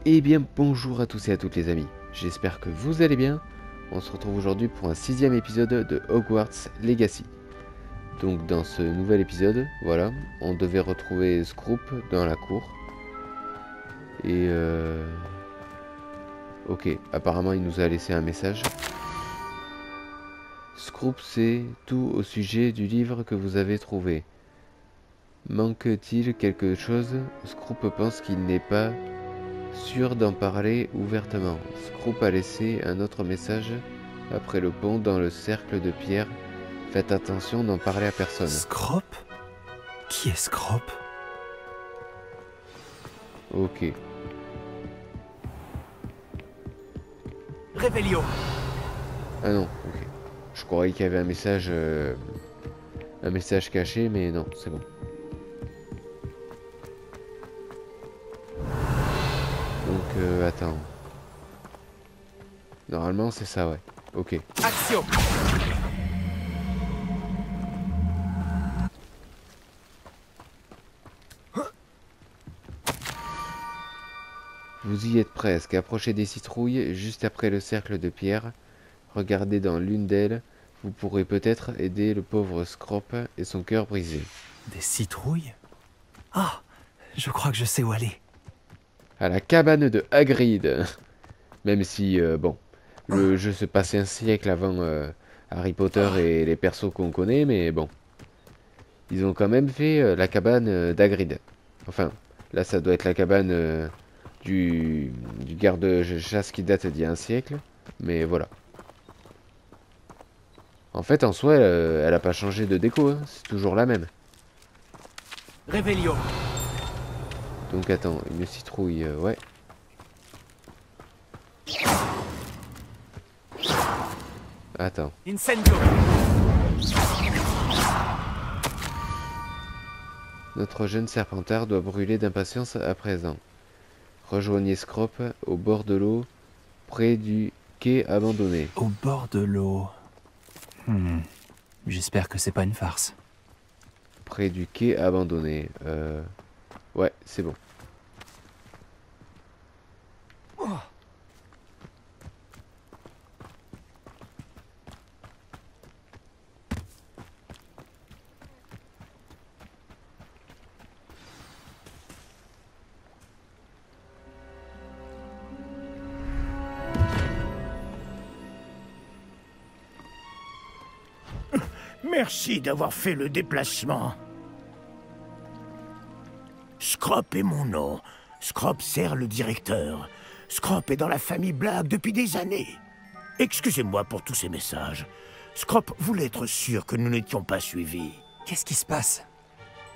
Eh bien bonjour à tous et à toutes les amis, j'espère que vous allez bien. On se retrouve aujourd'hui pour un 6e épisode de Hogwarts Legacy. Donc dans ce nouvel épisode, voilà, on devait retrouver Scroop dans la cour. Et ok, apparemment il nous a laissé un message. Scroop sait tout au sujet du livre que vous avez trouvé. Manque-t-il quelque chose? Scroop pense qu'il n'est pas sûr d'en parler ouvertement. Scroop a laissé un autre message après le pont dans le cercle de pierre. Faites attention d'en parler à personne. Scroop? Qui est Scroop? Ok. Réveillon. Ah non, ok. Je croyais qu'il y avait un message caché, mais non, c'est bon. Donc, attends. Normalement, c'est ça, ouais. Ok. Action. Vous y êtes presque. Approchez des citrouilles juste après le cercle de pierre. Regardez dans l'une d'elles. Vous pourrez peut-être aider le pauvre Scroop et son cœur brisé. Des citrouilles? Ah, je crois que je sais où aller. À la cabane de Hagrid. Même si, bon, le jeu se passait un siècle avant Harry Potter et les persos qu'on connaît, mais bon. Ils ont quand même fait la cabane d'Hagrid. Enfin, là ça doit être la cabane du garde-chasse qui date d'il y a un siècle. Mais voilà. En fait, en soi, elle a pas changé de déco, hein, c'est toujours la même. Réveillon. Donc attends, une citrouille, ouais. Attends. Incendio. Notre jeune Serpentard doit brûler d'impatience à présent. Rejoignez Scroop au bord de l'eau, près du quai abandonné. Au bord de l'eau. J'espère que c'est pas une farce. Près du quai abandonné. Ouais, c'est bon. Merci d'avoir fait le déplacement. Scroop est mon nom. Scroop sert le directeur. Scroop est dans la famille Black depuis des années. Excusez-moi pour tous ces messages. Scroop voulait être sûr que nous n'étions pas suivis. Qu'est-ce qui se passe?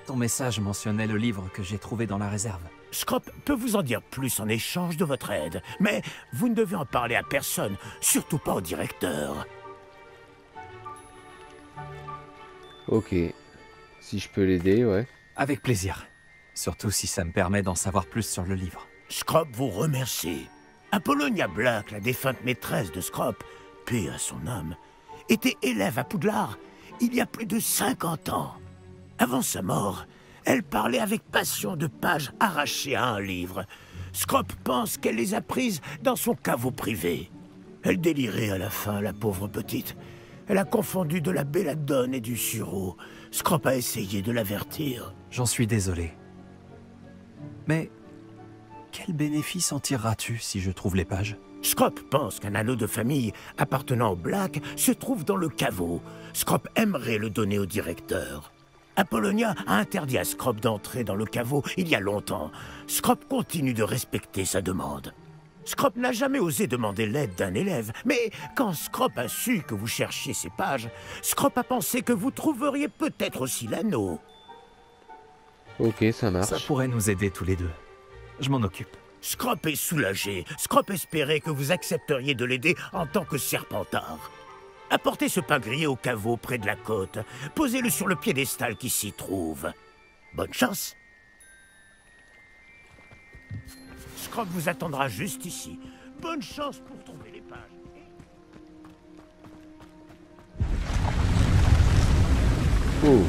Ton message mentionnait le livre que j'ai trouvé dans la réserve. Scroop peut vous en dire plus en échange de votre aide, mais vous ne devez en parler à personne, surtout pas au directeur. Ok. Si je peux l'aider, ouais. Avec plaisir. Surtout si ça me permet d'en savoir plus sur le livre. Scroop vous remercie. Apollonia Black, la défunte maîtresse de Scroop, paix à son âme, était élève à Poudlard il y a plus de 50 ans. Avant sa mort, elle parlait avec passion de pages arrachées à un livre. Scroop pense qu'elle les a prises dans son caveau privé. Elle délirait à la fin, la pauvre petite. Elle a confondu de la belladone et du sureau. Scroop a essayé de l'avertir. J'en suis désolé. Mais quel bénéfice en tireras-tu si je trouve les pages? Scroop pense qu'un anneau de famille appartenant au Black se trouve dans le caveau. Scroop aimerait le donner au directeur. Apollonia a interdit à Scroop d'entrer dans le caveau il y a longtemps. Scroop continue de respecter sa demande. Scroop n'a jamais osé demander l'aide d'un élève, mais quand Scroop a su que vous cherchiez ces pages, Scroop a pensé que vous trouveriez peut-être aussi l'anneau. Ok, ça marche. Ça pourrait nous aider tous les deux. Je m'en occupe. Scroop est soulagé. Scroop espérait que vous accepteriez de l'aider en tant que Serpentard. Apportez ce pain grillé au caveau près de la côte. Posez-le sur le piédestal qui s'y trouve. Bonne chance. Scroop vous attendra juste ici. Bonne chance pour trouver les pages. Oh.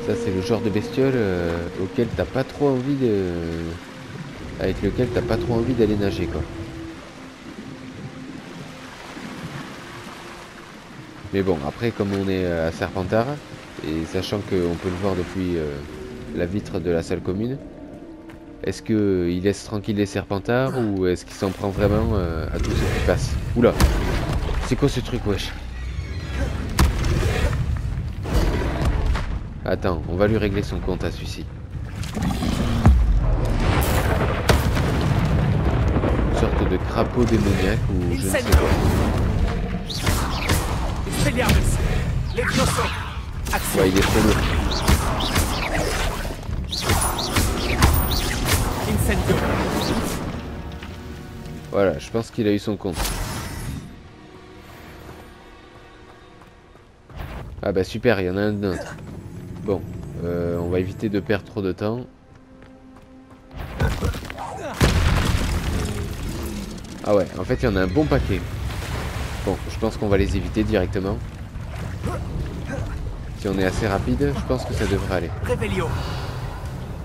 Ça, c'est le genre de bestiole auquel t'as pas trop envie de... Avec lequel t'as pas trop envie d'aller nager, quoi. Mais bon, après, comme on est à Serpentard, et sachant qu'on peut le voir depuis la vitre de la salle commune, est-ce qu'il laisse tranquille les Serpentards ou est-ce qu'il s'en prend vraiment à tout ce qui passe? Oula! C'est quoi ce truc, wesh? Attends, on va lui régler son compte à celui-ci. Une sorte de crapaud démoniaque ou je ne sais quoi. Ouais, il est très lourd. Voilà, je pense qu'il a eu son compte. Ah bah super, il y en a un autre. Bon, on va éviter de perdre trop de temps. Ah ouais, en fait il y en a un bon paquet. Bon, je pense qu'on va les éviter directement. Si on est assez rapide, je pense que ça devrait aller.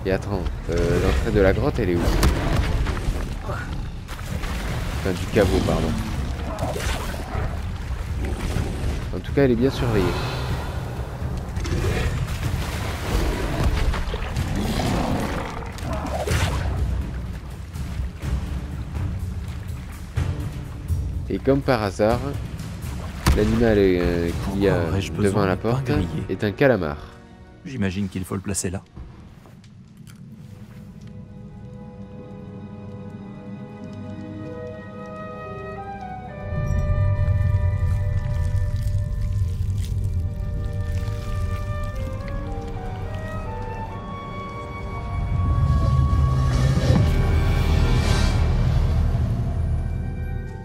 Et attends, l'entrée de la grotte, elle est où? Enfin, du caveau, pardon. En tout cas, elle est bien surveillée. Et comme par hasard, l'animal qu'il y a devant la porte est un calamar. J'imagine qu'il faut le placer là.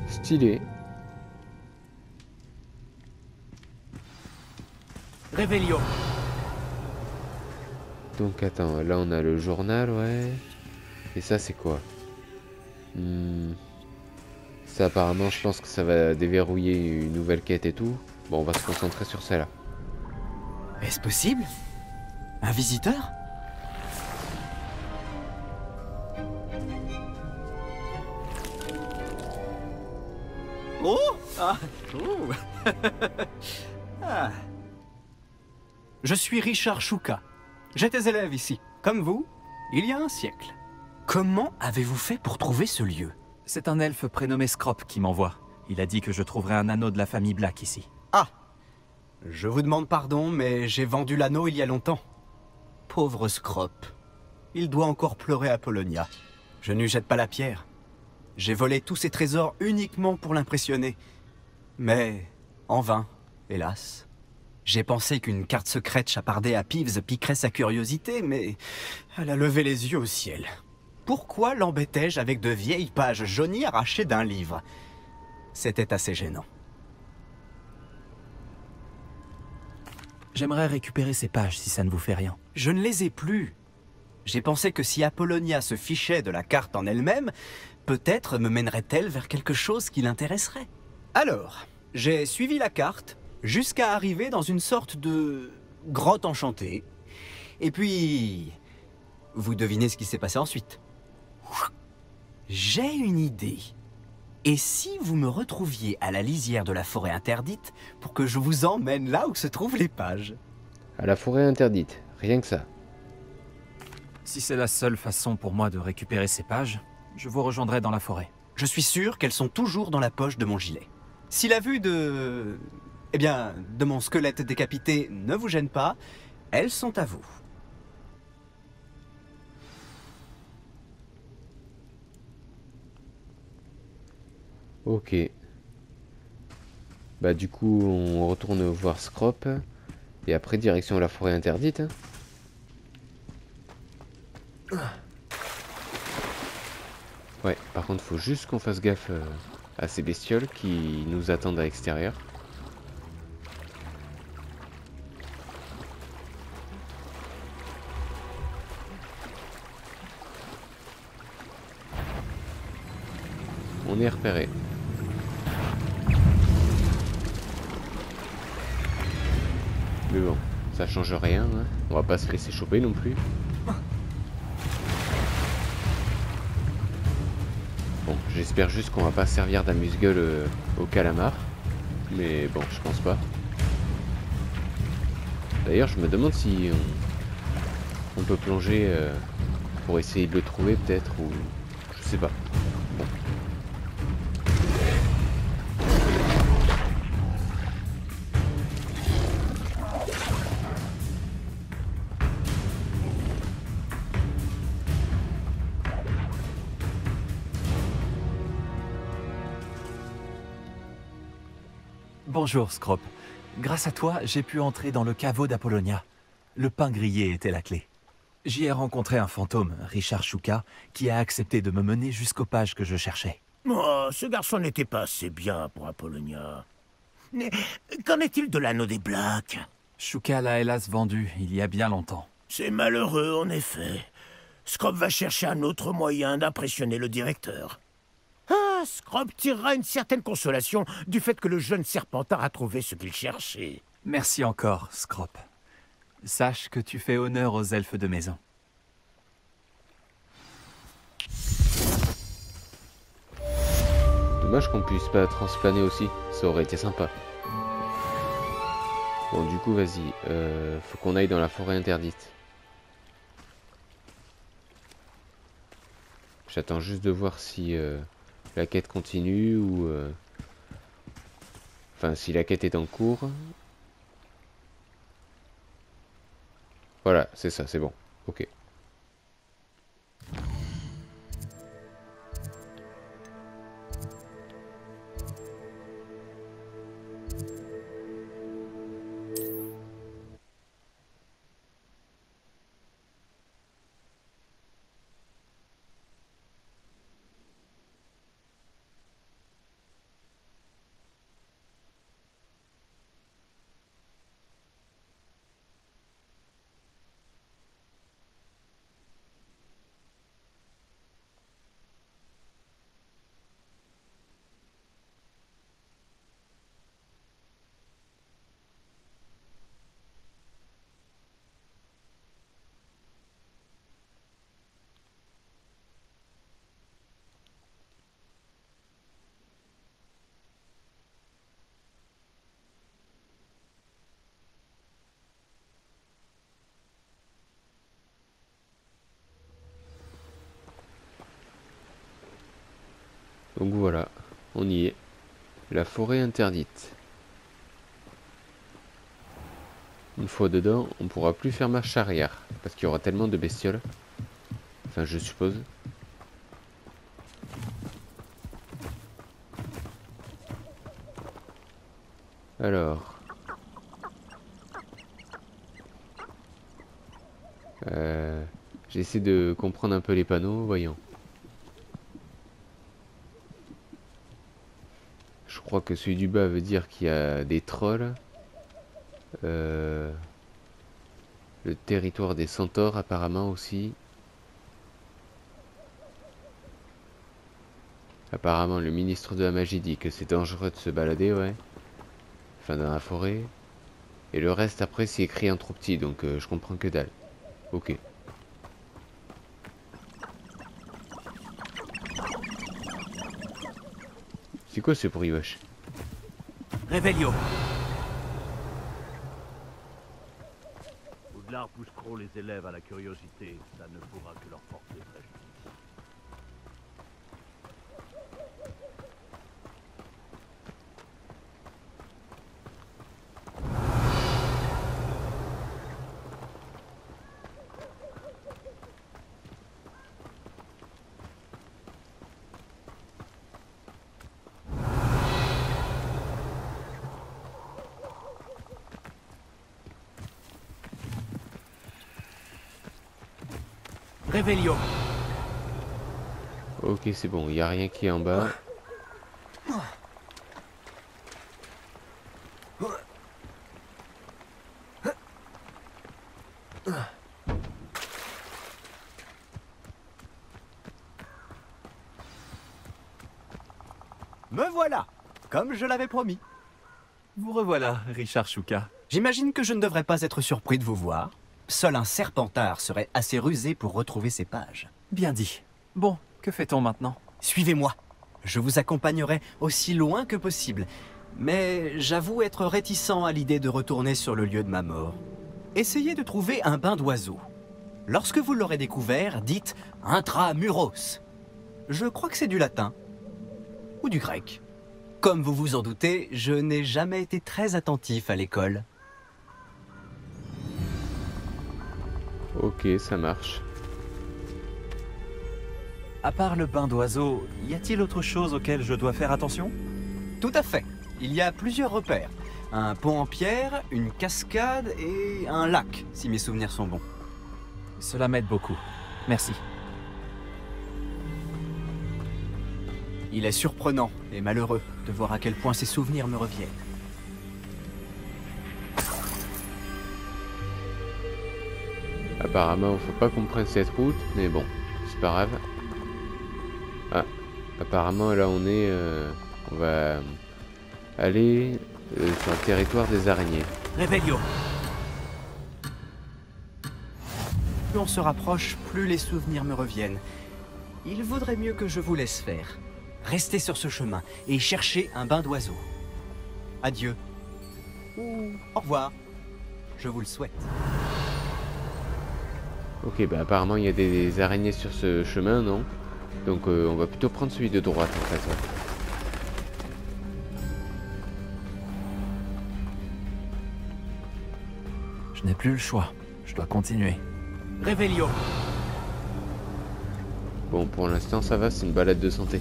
Stylé. Réveillon. Donc attends, là on a le journal, ouais. Et ça c'est quoi? Ça apparemment je pense que ça va déverrouiller une nouvelle quête et tout. Bon, on va se concentrer sur celle-là. Est-ce possible? Un visiteur? Oh! Ah! Oh. Ah. Je suis Richard Chouka. J'étais élève ici, comme vous, il y a un siècle. Comment avez-vous fait pour trouver ce lieu? C'est un elfe prénommé Scrop qui m'envoie. Il a dit que je trouverais un anneau de la famille Black ici. Ah! Je vous demande pardon, mais j'ai vendu l'anneau il y a longtemps. Pauvre Scrop. Il doit encore pleurer Apollonia. Je ne lui jette pas la pierre. J'ai volé tous ses trésors uniquement pour l'impressionner. Mais en vain, hélas. J'ai pensé qu'une carte secrète chapardée à Peeves piquerait sa curiosité, mais elle a levé les yeux au ciel. Pourquoi l'embêtais-je avec de vieilles pages jaunies arrachées d'un livre? C'était assez gênant. J'aimerais récupérer ces pages si ça ne vous fait rien. Je ne les ai plus. J'ai pensé que si Apollonia se fichait de la carte en elle-même, peut-être me mènerait-elle vers quelque chose qui l'intéresserait. Alors, j'ai suivi la carte jusqu'à arriver dans une sorte de grotte enchantée. Et puis, vous devinez ce qui s'est passé ensuite. J'ai une idée. Et si vous me retrouviez à la lisière de la forêt interdite pour que je vous emmène là où se trouvent les pages? À la forêt interdite, rien que ça. Si c'est la seule façon pour moi de récupérer ces pages, je vous rejoindrai dans la forêt. Je suis sûr qu'elles sont toujours dans la poche de mon gilet. Si la vue de... eh bien, de mon squelette décapité ne vous gêne pas, elles sont à vous. Ok. Bah du coup, on retourne voir Scrop. Et après, direction la forêt interdite. Ouais, par contre, faut juste qu'on fasse gaffe à ces bestioles qui nous attendent à l'extérieur. On est repéré. Mais bon, Ça change rien, hein. On va pas se laisser choper non plus. Bon, j'espère juste qu'on va pas servir d'amuse-gueule au calamar. Mais bon, je pense pas. D'ailleurs, je me demande si on peut plonger pour essayer de le trouver peut-être, ou je sais pas. Bon. Bonjour, Scrop. Grâce à toi, j'ai pu entrer dans le caveau d'Apollonia. Le pain grillé était la clé. J'y ai rencontré un fantôme, Richard Shuka, qui a accepté de me mener jusqu'aux pages que je cherchais. Oh, ce garçon n'était pas assez bien pour Apollonia. Mais qu'en est-il de l'anneau des Blacks? Shuka l'a hélas vendu il y a bien longtemps. C'est malheureux, en effet. Scrop va chercher un autre moyen d'impressionner le directeur. Ah, Scrop tirera une certaine consolation du fait que le jeune Serpentard a trouvé ce qu'il cherchait. Merci encore, Scrop. Sache que tu fais honneur aux elfes de maison. Dommage qu'on puisse pas transplaner aussi, ça aurait été sympa. Bon, du coup, vas-y, faut qu'on aille dans la forêt interdite. J'attends juste de voir si la quête continue ou... Enfin, si la quête est en cours. Voilà, c'est ça, c'est bon. Ok. Donc voilà, on y est. La forêt interdite. Une fois dedans, on pourra plus faire marche arrière. Parce qu'il y aura tellement de bestioles. Enfin, je suppose. Alors. J'essaie de comprendre un peu les panneaux, voyons. Je crois que celui du bas veut dire qu'il y a des trolls. Le territoire des centaures apparemment aussi. Apparemment le ministre de la magie dit que c'est dangereux de se balader, ouais. Enfin dans la forêt. Et le reste après c'est écrit en trop petit, donc je comprends que dalle. Ok. C'est quoi ce bruit, wesh? Réveillon. Poudlard pousseront les élèves à la curiosité, ça ne pourra que leur porter préjudice. Réveillon. Ok, c'est bon, il n'y a rien qui est en bas. Me voilà, comme je l'avais promis. Vous revoilà, Richard Shuka. J'imagine que je ne devrais pas être surpris de vous voir. Seul un serpentard serait assez rusé pour retrouver ces pages. Bien dit. Bon, que fait-on maintenant? Suivez-moi. Je vous accompagnerai aussi loin que possible. Mais j'avoue être réticent à l'idée de retourner sur le lieu de ma mort. Essayez de trouver un bain d'oiseau. Lorsque vous l'aurez découvert, dites intramuros. Je crois que c'est du latin. Ou du grec. Comme vous vous en doutez, je n'ai jamais été très attentif à l'école. Ok, ça marche. À part le bain d'oiseau, y a-t-il autre chose auquel je dois faire attention? Tout à fait. Il y a plusieurs repères. Un pont en pierre, une cascade et un lac, si mes souvenirs sont bons. Cela m'aide beaucoup. Merci. Il est surprenant et malheureux de voir à quel point ces souvenirs me reviennent. Apparemment, faut pas qu'on prenne cette route, mais bon, c'est pas grave. Ah, apparemment, là, on va aller sur le territoire des araignées. Réveillon. Plus on se rapproche, plus les souvenirs me reviennent. Il vaudrait mieux que je vous laisse faire. Restez sur ce chemin et cherchez un bain d'oiseau. Adieu. Ou au revoir. Je vous le souhaite. Ok, bah apparemment, il y a des araignées sur ce chemin, non? Donc, on va plutôt prendre celui de droite, en fait. Ouais. Je n'ai plus le choix. Je dois continuer. Réveillon. Bon, pour l'instant, ça va, c'est une balade de santé.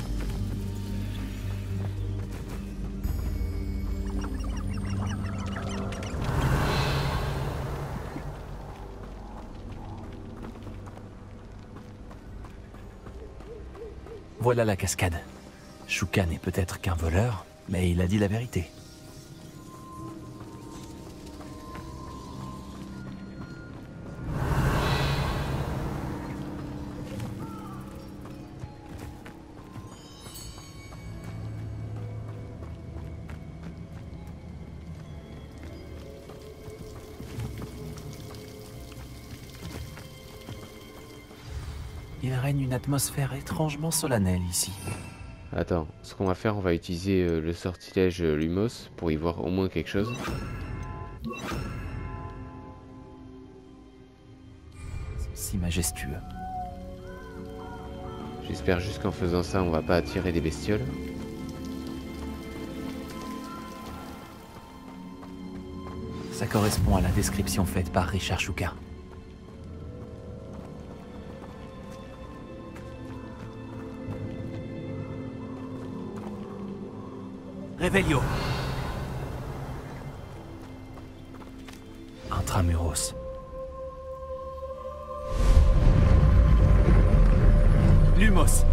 Voilà la cascade. Shuka n'est peut-être qu'un voleur, mais il a dit la vérité. Il règne une atmosphère étrangement solennelle ici. Attends, ce qu'on va faire, on va utiliser le sortilège Lumos pour y voir au moins quelque chose. Si majestueux. J'espère juste qu'en faisant ça, on va pas attirer des bestioles. Ça correspond à la description faite par Richard Shuka. Réveillon. Intramuros. Lumos.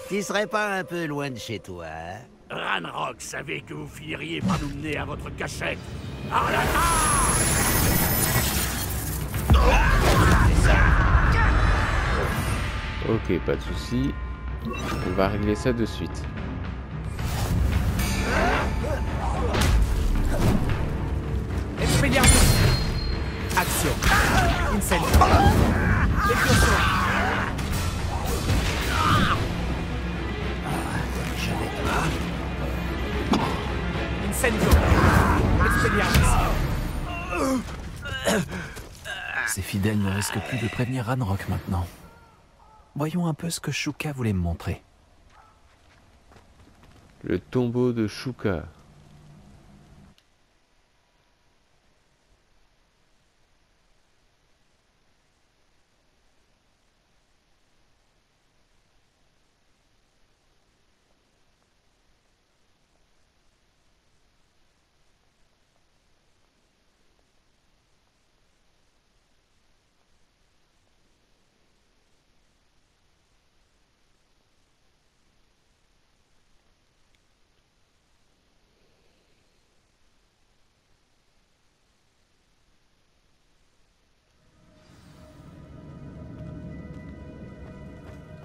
Tu serais pas un peu loin de chez toi, hein? Ranrock savait que vous finiriez par nous mener à votre cachette. Ah là Ok, pas de souci. On va régler ça de suite. Expelliarmus. Action. Incendio. Explosion. Incendio. Expelliarmus. Ces fidèles ne risquent plus de prévenir Ranrock maintenant. Voyons un peu ce que Shuka voulait me montrer. Le tombeau de Shuka.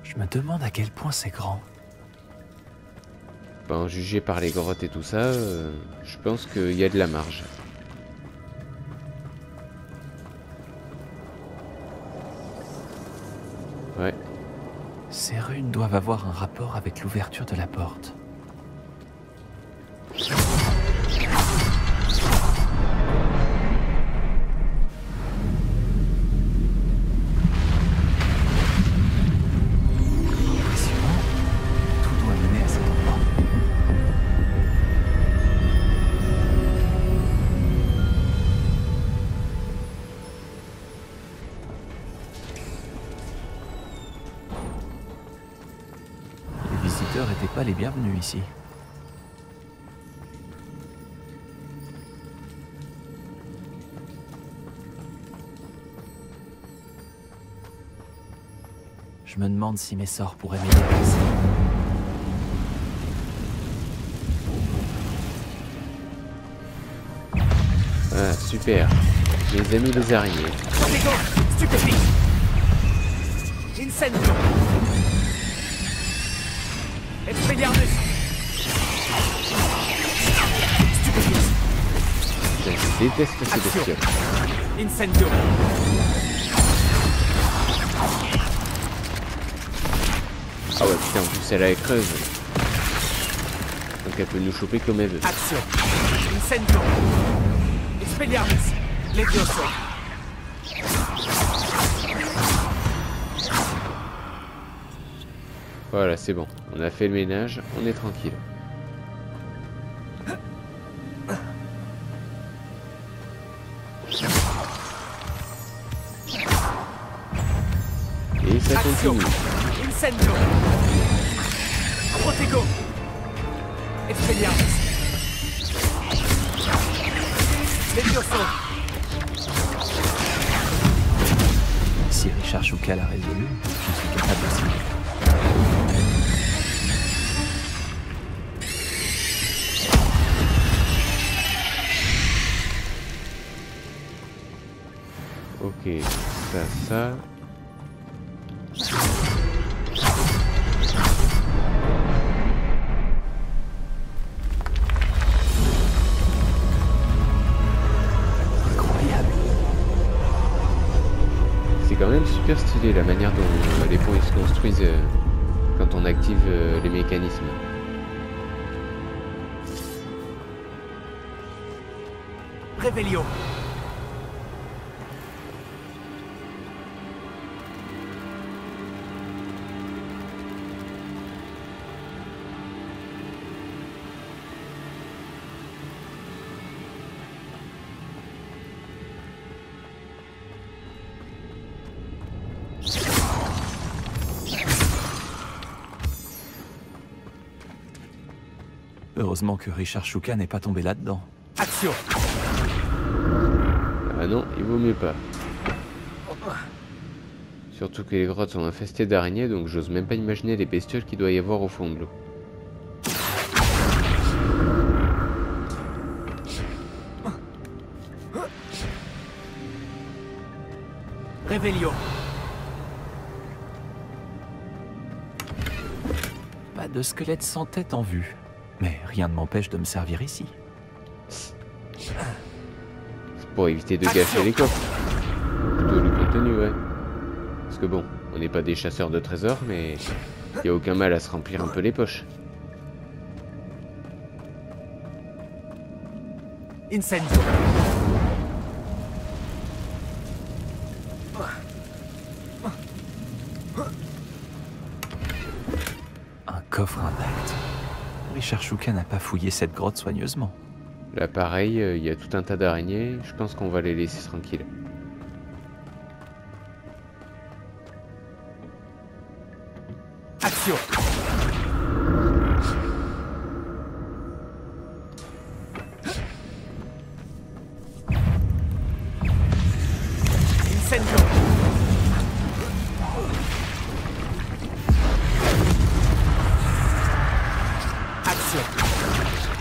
Je me demande à quel point c'est grand. En juger par les grottes et tout ça, je pense qu'il y a de la marge. Ouais. Ces runes doivent avoir un rapport avec l'ouverture de la porte. Impressionnant. Tout doit mener à cet endroit. Les visiteurs n'étaient pas les bienvenus ici. Je me demande si mes sorts pourraient m'aider à passer. Ah, super. Les amis les araignées. Protego, stupéfie. Incendio. Expelliarmus. Stupéfie. Putain, je déteste ces bestioles. Incendio. Ah ouais, putain, en plus elle est creuse. Donc elle peut nous choper comme elle veut. Action. Incendio. Expelliarmus. Levioso. Voilà, c'est bon. On a fait le ménage, on est tranquille. Et ça Action. continue. Incendio. Protego. Expelliarmus. Levioso. Si Richard Chouka l'a résolu, je suis capable aussi. Ok, ça. Incroyable. C'est quand même super stylé la manière dont les ponts ils se construisent quand on active les mécanismes. Réveillon. Heureusement que Richard Chouka n'est pas tombé là-dedans. Action. Ah non, il vaut mieux pas. Surtout que les grottes sont infestées d'araignées, donc j'ose même pas imaginer les bestioles qu'il doit y avoir au fond de l'eau. Réveillon. Pas de squelette sans tête en vue. Mais rien ne m'empêche de me servir ici. C'est pour éviter de gâcher les coffres. Plutôt le contenu, ouais. Parce que bon, on n'est pas des chasseurs de trésors, mais il n'y a aucun mal à se remplir un peu les poches. Incendio. Un coffre intact. Richard Chouka n'a pas fouillé cette grotte soigneusement. Là, pareil, il y a tout un tas d'araignées. Je pense qu'on va les laisser tranquilles. Action. Incendio. Action.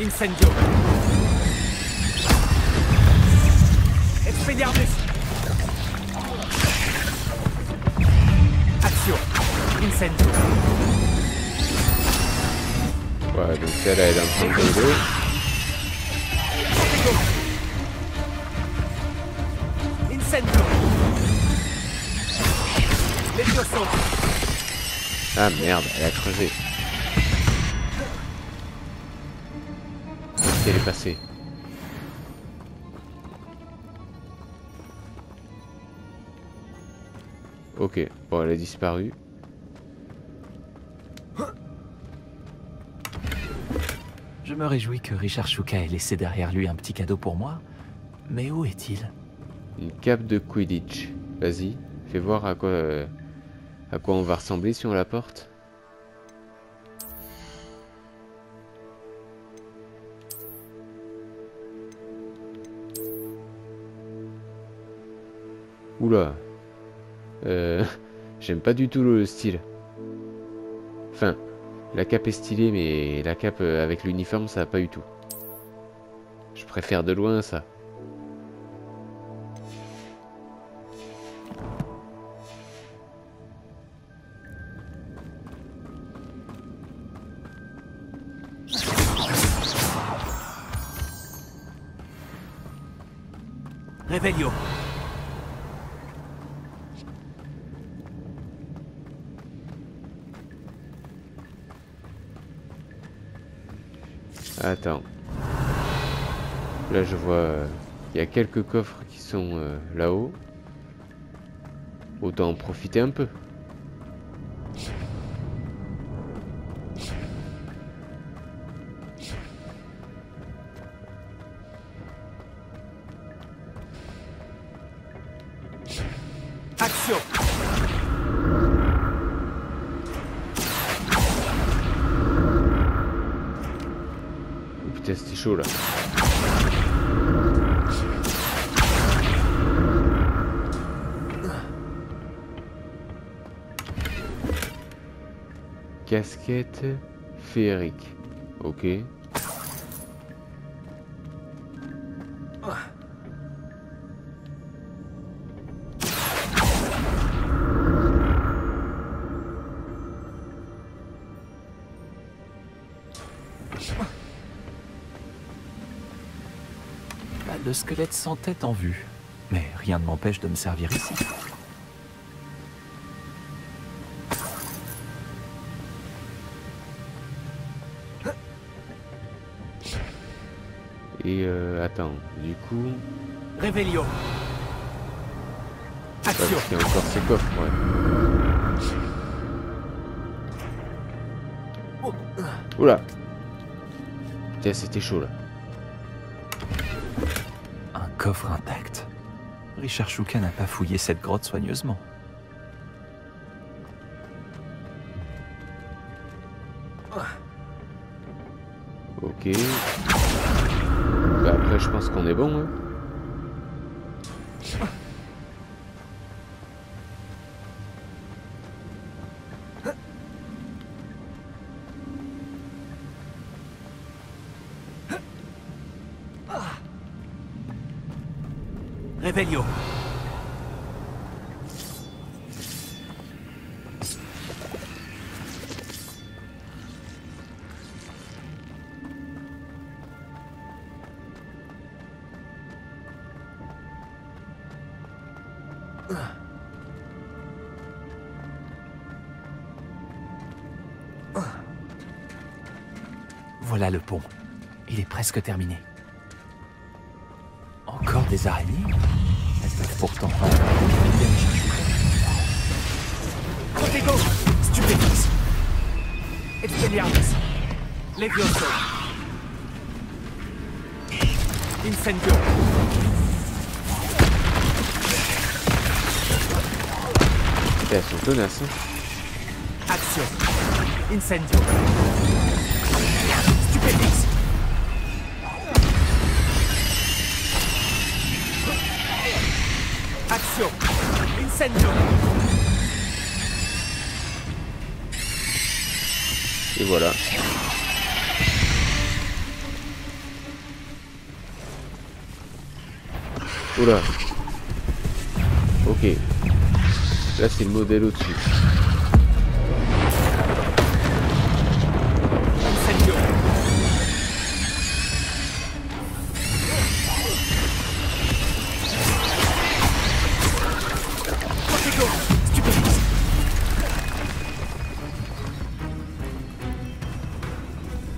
Incendio. Expelliarmus. Action. Incendio. Voilà, donc celle-là, elle est en train de brûler. Incendio. Levioso. Ah merde, elle a creusé. Qu'est-ce qu'elle est passée? Ok, bon, elle a disparu. Je me réjouis que Richard Shuka ait laissé derrière lui un petit cadeau pour moi. Mais où est-il? Une cape de Quidditch. Vas-y, fais voir à quoi on va ressembler si on la porte. Oula. J'aime pas du tout le style. Enfin, la cape est stylée, mais la cape avec l'uniforme, ça va pas du tout. Je préfère de loin ça. Revelio. Attends. Là, je vois... Il y a quelques coffres qui sont là-haut. Autant en profiter un peu. Action. Oh, putain, c'était chaud là. Casquette féerique. Ok. Le squelette sans tête en vue. Mais rien ne m'empêche de me servir ici. Et attends, du coup... Revelio. Action. Parce qu'il y a encore ces coffres, ouais. Oula. Putain, c'était chaud là. Un coffre intact. Richard Shuka n'a pas fouillé cette grotte soigneusement. Ok. Bah après, je pense qu'on est bon, hein. Revelio. Voilà le pont. Il est presque terminé. Encore des araignées? Elles peuvent pourtant pas... Protego! Stupefix! Expelliarmus! Levioso! Incendio! Elles sont tenaces, hein. Action! Incendio! Stupefix! Action! Incendio! Et voilà. Oula. Ok. Là, c'est le modèle au-dessus.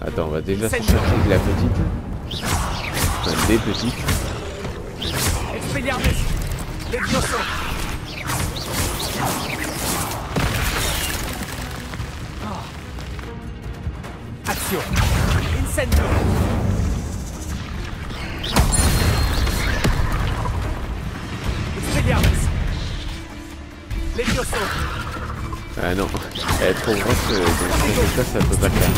Attends, on va déjà se chercher de la petite. Enfin, des petites. Expelliarmus Levioso. Action. Incendio. Expelliarmus Levioso. Ah non, elle est trop grosse, donc ça peut pas le faire.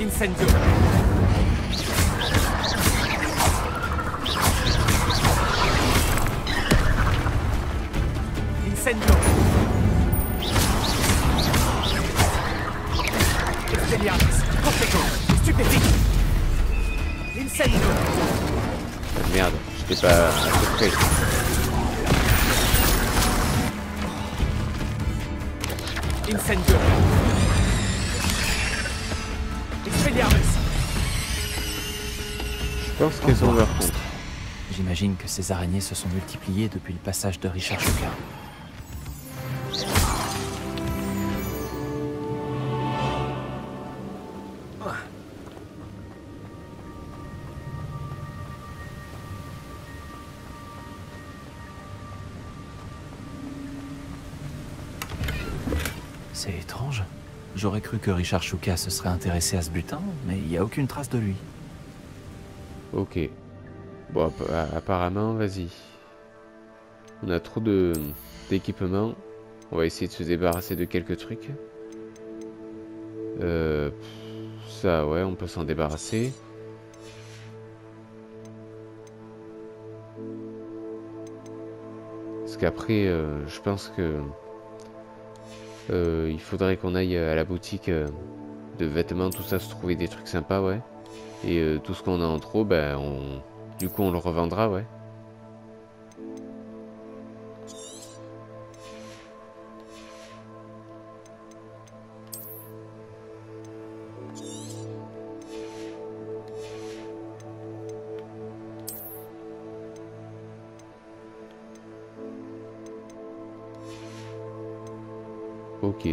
Incendio. Incendio. Expelliarmus. Conseco. Stupéfique. Incendio. Ah, merde, j'étais pas à peu près. Incendio. Expelliarmus. Je pense qu'elles ont leur compte. J'imagine que ces araignées se sont multipliées depuis le passage de Richard Shuka. C'est étrange. J'aurais cru que Richard Shuka se serait intéressé à ce butin, mais il n'y a aucune trace de lui. Ok. Bon, apparemment, vas-y. On a trop d'équipements. On va essayer de se débarrasser de quelques trucs. Ça, ouais, on peut s'en débarrasser. Parce qu'après, je pense que il faudrait qu'on aille à la boutique de vêtements, tout ça, se trouver des trucs sympas, ouais. Et tout ce qu'on a en trop, ben, du coup, on le revendra, ouais. Ok.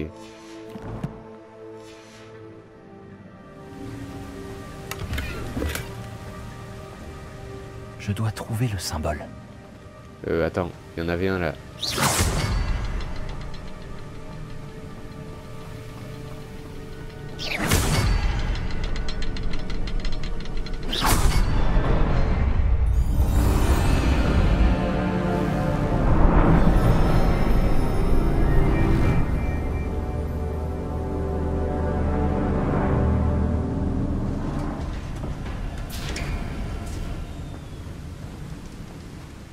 Je dois trouver le symbole. Attends, il y en avait un là.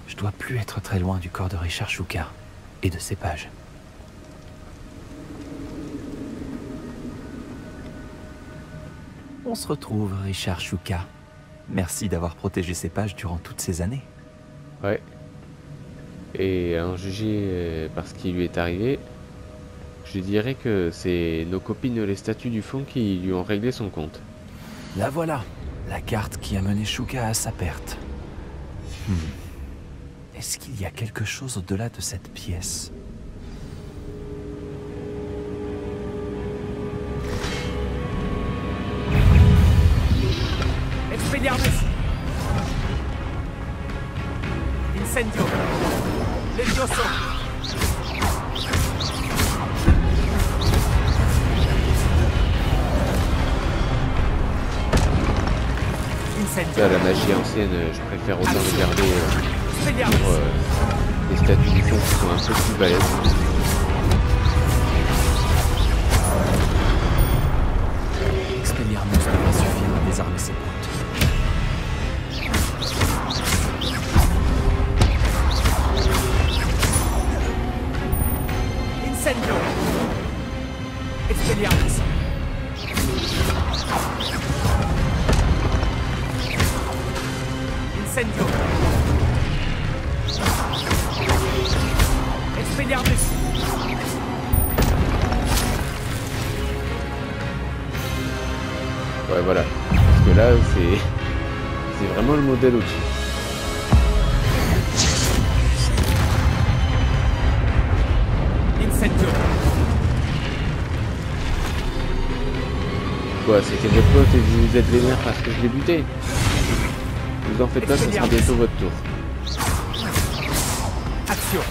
Je dois plus être très loin du corps de Richard Shuka et de ses pages. On se retrouve, Richard Shuka. Merci d'avoir protégé ces pages durant toutes ces années. Ouais. Et à en juger par ce qui lui est arrivé, je dirais que c'est nos copines les statues du fond qui lui ont réglé son compte. La voilà, la carte qui a mené Shuka à sa perte. Est-ce qu'il y a quelque chose au-delà de cette pièce? Expelliarmus! Incendio! Levioso! Ça, la magie ancienne, je préfère autant le garder pour les statues du fond qui sont un peu plus balèzes. Expelliarmus devrait suffire à désarmer ses potes. Incendio! Expelliarmus! Incendio! Expelliarmus! Ouais, voilà. Parce que là, c'est vraiment le modèle au-dessus. Incendio! Quoi, c'était votre pote et vous vous êtes vénère parce que je l'ai buté? Vous en faites pas, ça sera bientôt votre tour. Action.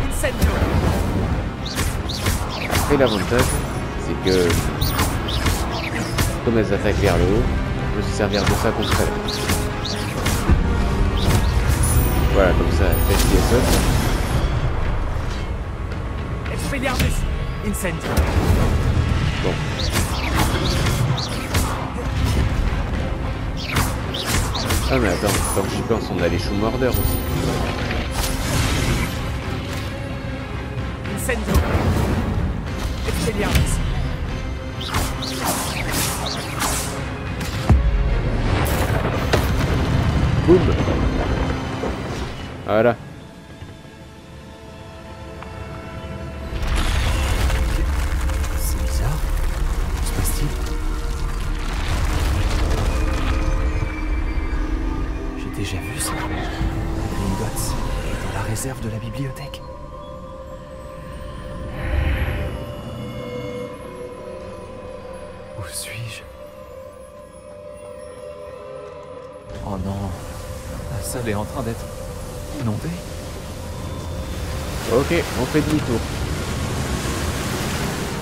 Incendio. Après, l'avantage, c'est que comme elles attaquent vers le haut, je peux se servir de ça contre elles. Voilà, comme ça, elle fait des saute. Expelliarmus. Incendio. Bon. Ah mais attends, tant que j'y pense, on a les choux mordeurs aussi. Incendio. Expelliarmus. Boum. Voilà. C'est bizarre. Que se passe-t-il? J'ai déjà vu ça. Gringotts est dans la réserve de la bibliothèque. Où suis-je? Oh non. La salle est en train d'être inondée. Ok, on fait demi-tour.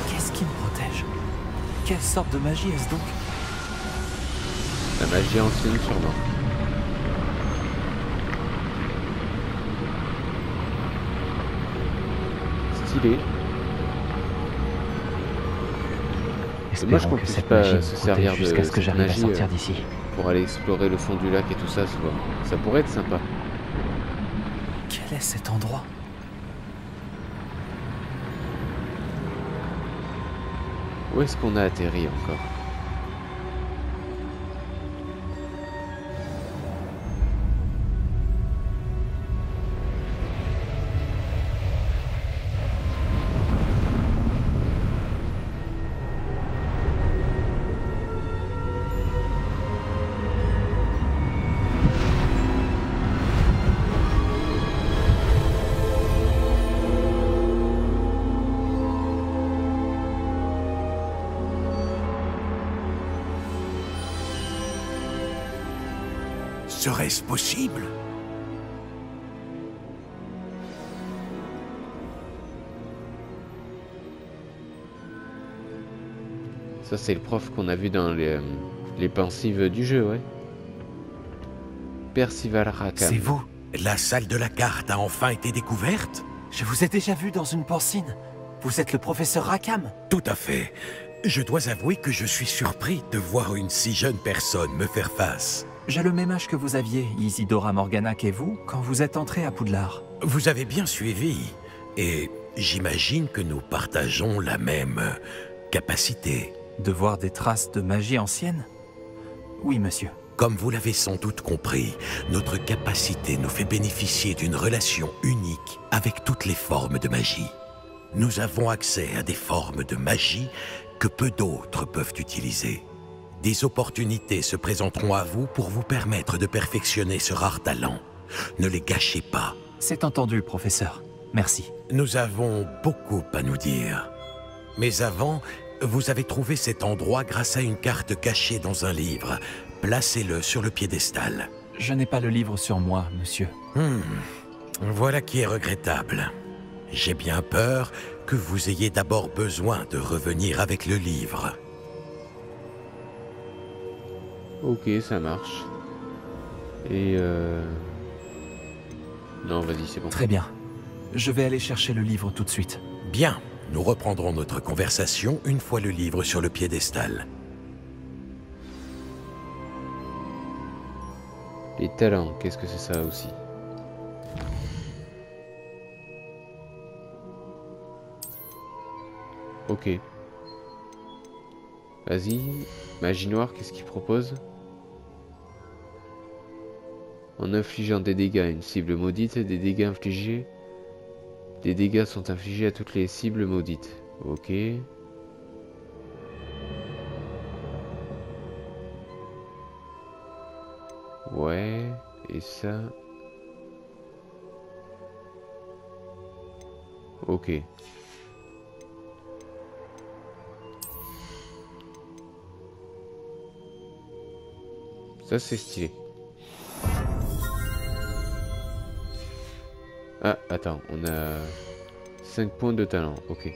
Qu'est-ce qui me protège? Quelle sorte de magie est-ce donc? La magie ancienne sûrement. Stylé. Dommage qu'on puisse pas se servir de jusqu'à ce que cette j'arrive à magie sortir d'ici. pour aller explorer le fond du lac et tout ça, ça pourrait être sympa. Quel est cet endroit? Où est-ce qu'on a atterri encore? Serait-ce possible? Ça c'est le prof qu'on a vu dans les pensives du jeu, ouais. Percival Rackham. C'est vous? La salle de la carte a enfin été découverte? Je vous ai déjà vu dans une porcine. Vous êtes le professeur Rackham? Tout à fait. Je dois avouer que je suis surpris de voir une si jeune personne me faire face. J'ai le même âge que vous aviez, Isidora Morganac et vous, quand vous êtes entrés à Poudlard. Vous avez bien suivi, et j'imagine que nous partageons la même capacité. De voir des traces de magie ancienne? Oui, monsieur. Comme vous l'avez sans doute compris, notre capacité nous fait bénéficier d'une relation unique avec toutes les formes de magie. Nous avons accès à des formes de magie que peu d'autres peuvent utiliser. Des opportunités se présenteront à vous pour vous permettre de perfectionner ce rare talent. Ne les gâchez pas. C'est entendu, professeur. Merci. Nous avons beaucoup à nous dire. Mais avant, vous avez trouvé cet endroit grâce à une carte cachée dans un livre. Placez-le sur le piédestal. Je n'ai pas le livre sur moi, monsieur. Voilà qui est regrettable. J'ai bien peur que vous ayez d'abord besoin de revenir avec le livre. Ok, ça marche. Et non, vas-y, c'est bon. Très bien. Je vais aller chercher le livre tout de suite. Bien, nous reprendrons notre conversation une fois le livre sur le piédestal. Les talents, qu'est-ce que c'est ça aussi? Ok. Vas-y. Magie noire, qu'est-ce qu'il propose? En infligeant des dégâts à une cible maudite, des dégâts infligés. Des dégâts sont infligés à toutes les cibles maudites. Ok. Ouais. Et ça. Ok. Ça, c'est stylé. Ah, attends, on a 5 points de talent, ok.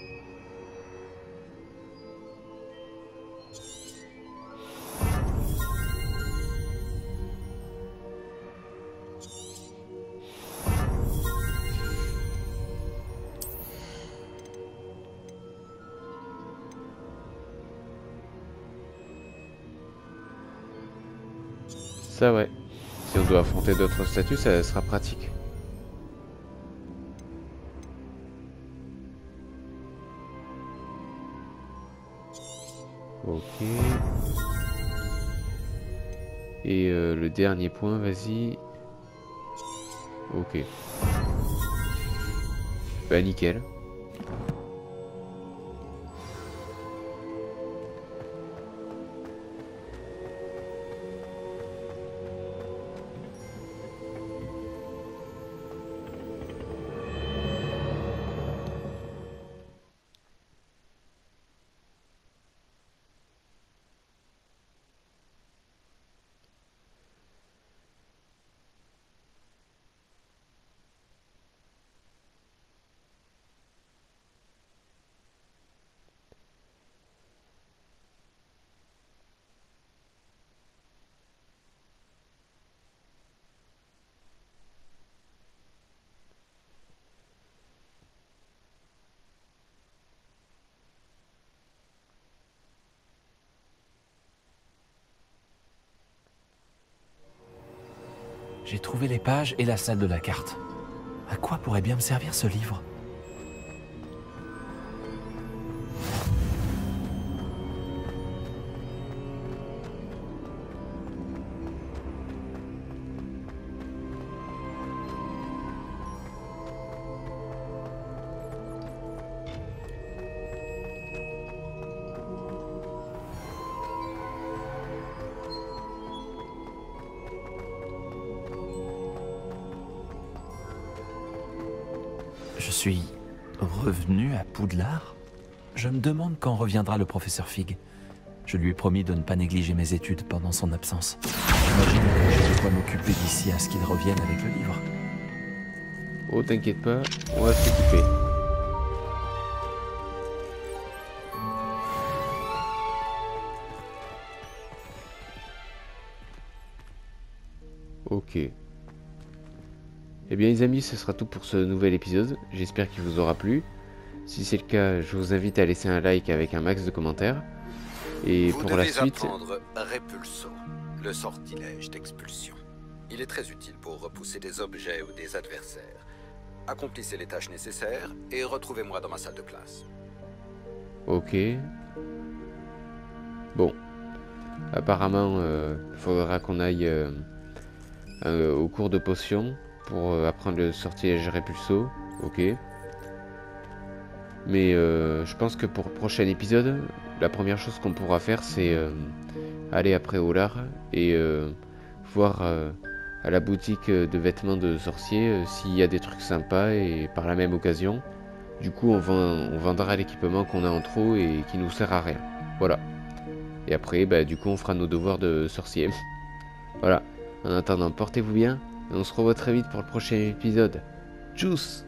Ça ouais. Si on doit affronter d'autres statues, ça sera pratique. Ok. Et le dernier point, vas-y. Ok. Bah nickel. J'ai trouvé les pages et la salle de la carte. À quoi pourrait bien me servir ce livre? Je suis revenu à Poudlard? Je me demande quand reviendra le professeur Fig. Je lui ai promis de ne pas négliger mes études pendant son absence. J'imagine que je dois m'occuper d'ici à ce qu'il revienne avec le livre. Oh, t'inquiète pas, on va s'occuper. Ok. Eh bien les amis, ce sera tout pour ce nouvel épisode. J'espère qu'il vous aura plu. Si c'est le cas, je vous invite à laisser un like avec un max de commentaires. Et Vous pour la devez suite... apprendre Repulso, le sortilège d'expulsion. Il est très utile pour repousser des objets ou des adversaires. Accomplissez les tâches nécessaires et retrouvez-moi dans ma salle de classe. Ok. Bon. Apparemment, il faudra qu'on aille au cours de potions pour apprendre le sortilège Repulso. Ok. Mais je pense que pour le prochain épisode, la première chose qu'on pourra faire, c'est aller après Olar et voir à la boutique de vêtements de sorciers s'il y a des trucs sympas, et par la même occasion, du coup on vendra l'équipement qu'on a en trop et qui nous sert à rien. Voilà. Et après, bah, du coup on fera nos devoirs de sorcier. Voilà. En attendant, portez-vous bien et on se revoit très vite pour le prochain épisode. Tchuss!